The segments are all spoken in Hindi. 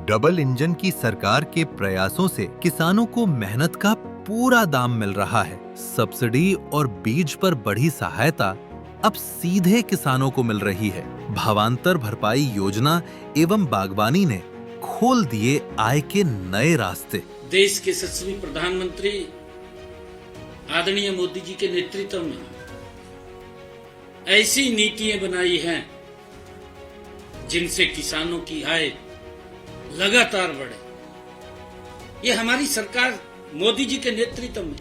डबल इंजन की सरकार के प्रयासों से किसानों को मेहनत का पूरा दाम मिल रहा है। सब्सिडी और बीज पर बढ़ी सहायता अब सीधे किसानों को मिल रही है। भावांतर भरपाई योजना एवं बागवानी ने खोल दिए आय के नए रास्ते। देश के यशस्वी प्रधानमंत्री आदरणीय मोदी जी के नेतृत्व में ऐसी नीतियां बनाई हैं जिनसे किसानों की आय लगातार बढ़े। ये हमारी सरकार मोदी जी के नेतृत्व में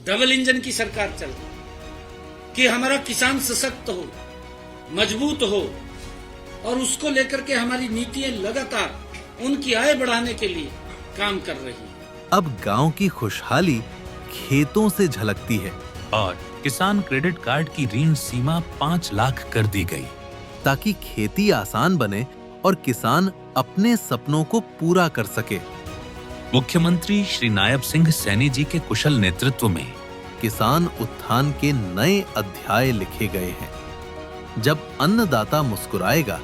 डबल इंजन की सरकार चल रही कि हमारा किसान सशक्त हो, मजबूत हो और उसको लेकर के हमारी नीतियां लगातार उनकी आय बढ़ाने के लिए काम कर रही है। अब गांव की खुशहाली खेतों से झलकती है और किसान क्रेडिट कार्ड की ऋण सीमा 5 लाख कर दी गई, ताकि खेती आसान बने और किसान अपने सपनों को पूरा कर सके। मुख्यमंत्री श्री नायब सिंह सैनी जी के कुशल नेतृत्व में किसान उत्थान के नए अध्याय लिखे गए हैं। जब अन्नदाता मुस्कुराएगा,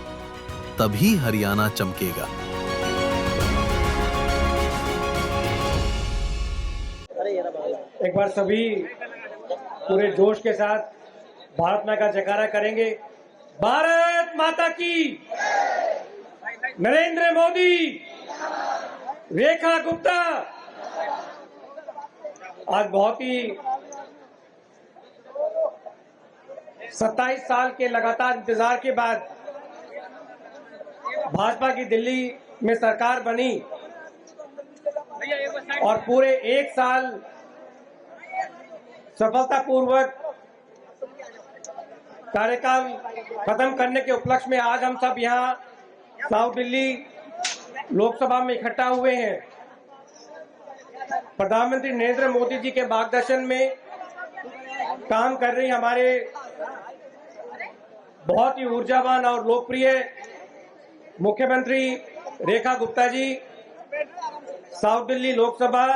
तभी हरियाणा चमकेगा। एक बार सभी पूरे जोश के साथ भारत माता का जयकारा करेंगे। भारत माता की, नरेंद्र मोदी, रेखा गुप्ता। आज बहुत ही 27 साल के लगातार इंतजार के बाद भाजपा की दिल्ली में सरकार बनी और पूरे 1 साल सफलतापूर्वक कार्यकाल खत्म करने के उपलक्ष्य में आज हम सब यहाँ साउथ दिल्ली लोकसभा में इकट्ठा हुए हैं। प्रधानमंत्री नरेंद्र मोदी जी के मार्गदर्शन में काम कर रही हमारे बहुत ही ऊर्जावान और लोकप्रिय मुख्यमंत्री रेखा गुप्ता जी, साउथ दिल्ली लोकसभा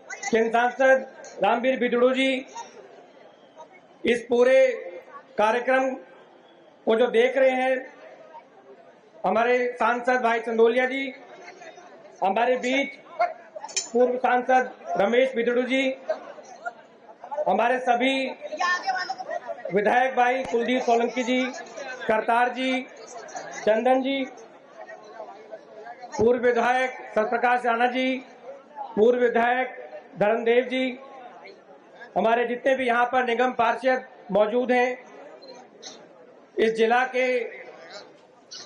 के सांसद रामवीर बिदड़ू जी, इस पूरे कार्यक्रम को जो देख रहे हैं हमारे सांसद भाई चंदोलिया जी, हमारे बीच पूर्व सांसद रमेश बिदड़ू जी, हमारे सभी विधायक भाई कुलदीप सोलंकी जी, करतार जी, चंदन जी, पूर्व विधायक सत्यप्रकाश राणा जी, पूर्व विधायक धर्मदेव जी, हमारे जितने भी यहाँ पर निगम पार्षद मौजूद हैं, इस जिला के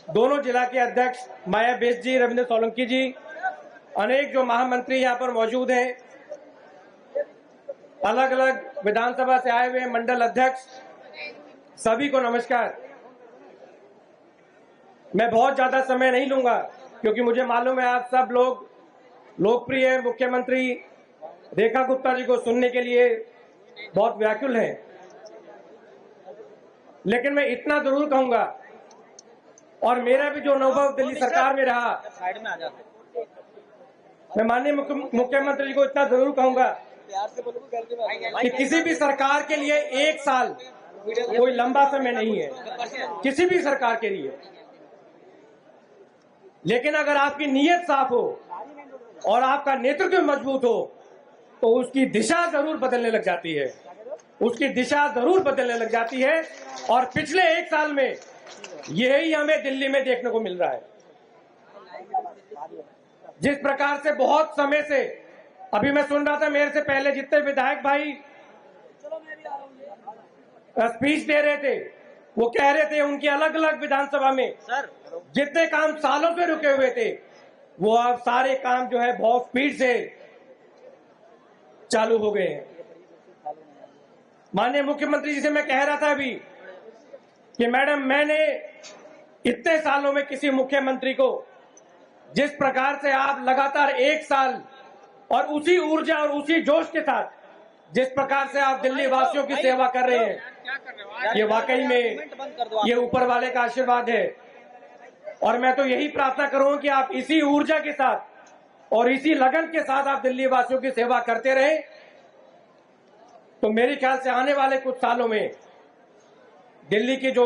दोनों जिला के अध्यक्ष माया बेस जी, रविंद्र सोलंकी जी, अनेक जो महामंत्री यहाँ पर मौजूद हैं, अलग अलग विधानसभा से आए हुए मंडल अध्यक्ष, सभी को नमस्कार। मैं बहुत ज्यादा समय नहीं लूंगा क्योंकि मुझे मालूम है आप सब लोग लोकप्रिय मुख्यमंत्री रेखा गुप्ता जी को सुनने के लिए बहुत व्याकुल हैं। लेकिन मैं इतना जरूर कहूंगा, और मेरा भी जो अनुभव दिल्ली सरकार में रहा, मैं माननीय मुख्यमंत्री जी को इतना जरूर कहूंगा कि किसी भी सरकार के लिए 1 साल कोई लंबा समय नहीं है, किसी भी सरकार के लिए। लेकिन अगर आपकी नीयत साफ हो और आपका नेतृत्व मजबूत हो तो उसकी दिशा जरूर बदलने लग जाती है, उसकी दिशा जरूर बदलने लग जाती है। और पिछले 1 साल में यही हमें दिल्ली में देखने को मिल रहा है। जिस प्रकार से बहुत समय से, अभी मैं सुन रहा था मेरे से पहले जितने विधायक भाई स्पीच दे रहे थे, वो कह रहे थे उनकी अलग अलग विधानसभा में जितने काम सालों से रुके हुए थे, वो अब सारे काम जो है बहुत स्पीड से चालू हो गए हैं। माननीय मुख्यमंत्री जी से मैं कह रहा था अभी कि मैडम, मैंने इतने सालों में किसी मुख्यमंत्री को जिस प्रकार से आप लगातार 1 साल और उसी ऊर्जा और उसी जोश के साथ जिस प्रकार से आप दिल्ली वासियों की सेवा कर रहे हैं, ये वाकई में ये ऊपर वाले का आशीर्वाद है। और मैं तो यही प्रार्थना करूंगा कि आप इसी ऊर्जा के साथ और इसी लगन के साथ आप दिल्ली वासियों की सेवा करते रहें, तो मेरे ख्याल से आने वाले कुछ सालों में दिल्ली की जो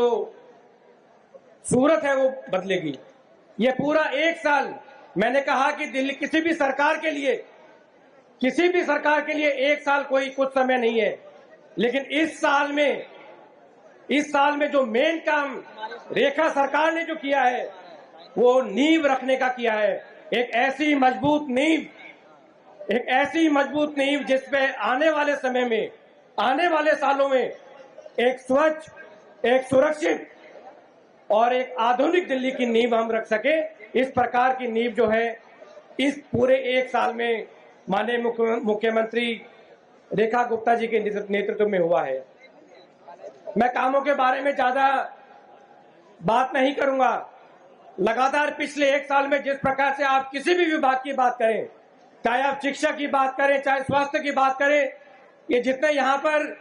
सूरत है वो बदलेगी। ये पूरा 1 साल मैंने कहा कि दिल्ली किसी भी सरकार के लिए एक साल कोई कुछ समय नहीं है, लेकिन इस साल में जो मेन काम रेखा सरकार ने जो किया है वो नींव रखने का किया है। एक ऐसी मजबूत नींव जिसपे आने वाले समय में, आने वाले सालों में एक स्वच्छ, एक सुरक्षित और एक आधुनिक दिल्ली की नींव हम रख सके। इस प्रकार की नींव जो है इस पूरे एक साल में माननीय मुख्यमंत्री रेखा गुप्ता जी के नेतृत्व में हुआ है। मैं कामों के बारे में ज्यादा बात नहीं करूंगा। लगातार पिछले एक साल में जिस प्रकार से आप किसी भी विभाग की बात करें, चाहे आप शिक्षा की बात करें, चाहे स्वास्थ्य की बात करें, ये जितने यहाँ पर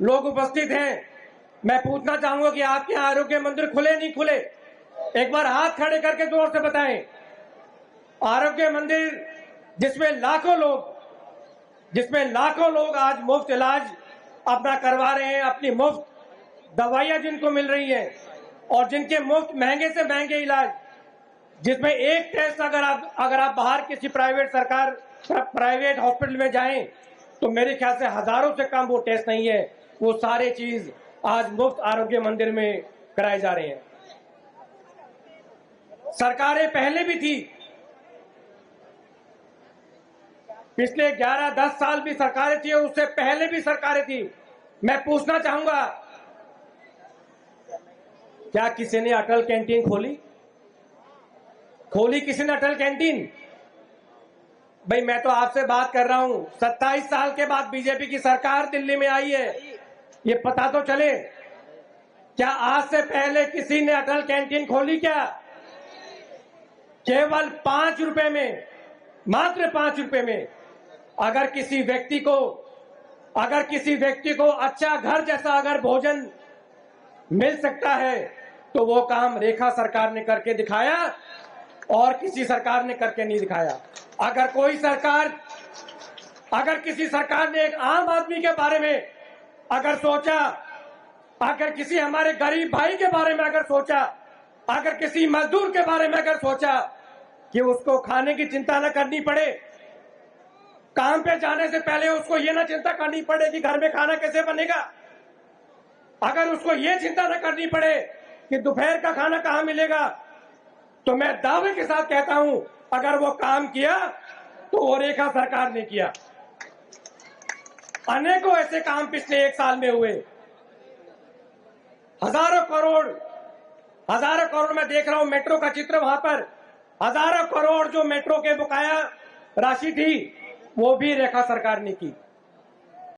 लोग उपस्थित हैं, मैं पूछना चाहूंगा कि आपके यहाँ आरोग्य मंदिर खुले नहीं खुले? एक बार हाथ खड़े करके जोर से बताएं। आरोग्य मंदिर जिसमें लाखों लोग आज मुफ्त इलाज अपना करवा रहे हैं, अपनी मुफ्त दवाइयां जिनको मिल रही हैं और जिनके मुफ्त महंगे से महंगे इलाज, जिसमें एक टेस्ट अगर आप बाहर किसी प्राइवेट हॉस्पिटल में जाएं तो मेरे ख्याल से हजारों से कम वो टेस्ट नहीं है। वो सारे चीज आज मुफ्त आरोग्य मंदिर में कराए जा रहे हैं। सरकारें पहले भी थी, पिछले 11-10 साल भी सरकारें थी और उससे पहले भी सरकारें थी। मैं पूछना चाहूंगा, क्या किसी ने अटल कैंटीन खोली किसी ने अटल कैंटीन? भाई मैं तो आपसे बात कर रहा हूं, 27 साल के बाद बीजेपी की सरकार दिल्ली में आई है, ये पता तो चले। क्या आज से पहले किसी ने अटल कैंटीन खोली? क्या केवल 5 रुपए में, मात्र 5 रुपए में अगर किसी व्यक्ति को अच्छा घर जैसा अगर भोजन मिल सकता है तो वो काम रेखा सरकार ने करके दिखाया और किसी सरकार ने करके नहीं दिखाया। अगर किसी सरकार ने एक आम आदमी के बारे में अगर सोचा, अगर किसी हमारे गरीब भाई के बारे में अगर सोचा, अगर किसी मजदूर के बारे में अगर सोचा कि उसको खाने की चिंता न करनी पड़े, काम पे जाने से पहले उसको ये ना चिंता करनी पड़े कि घर में खाना कैसे बनेगा, अगर उसको ये चिंता न करनी पड़े कि दोपहर का खाना कहां मिलेगा, तो मैं दावे के साथ कहता हूं अगर वो काम किया तो वो रेखा सरकार ने किया। अनेकों ऐसे काम पिछले एक साल में हुए। हजारों करोड़ मैं देख रहा हूं मेट्रो का चित्र, वहां पर हजारों करोड़ जो मेट्रो के बकाया राशि थी वो भी रेखा सरकार ने की।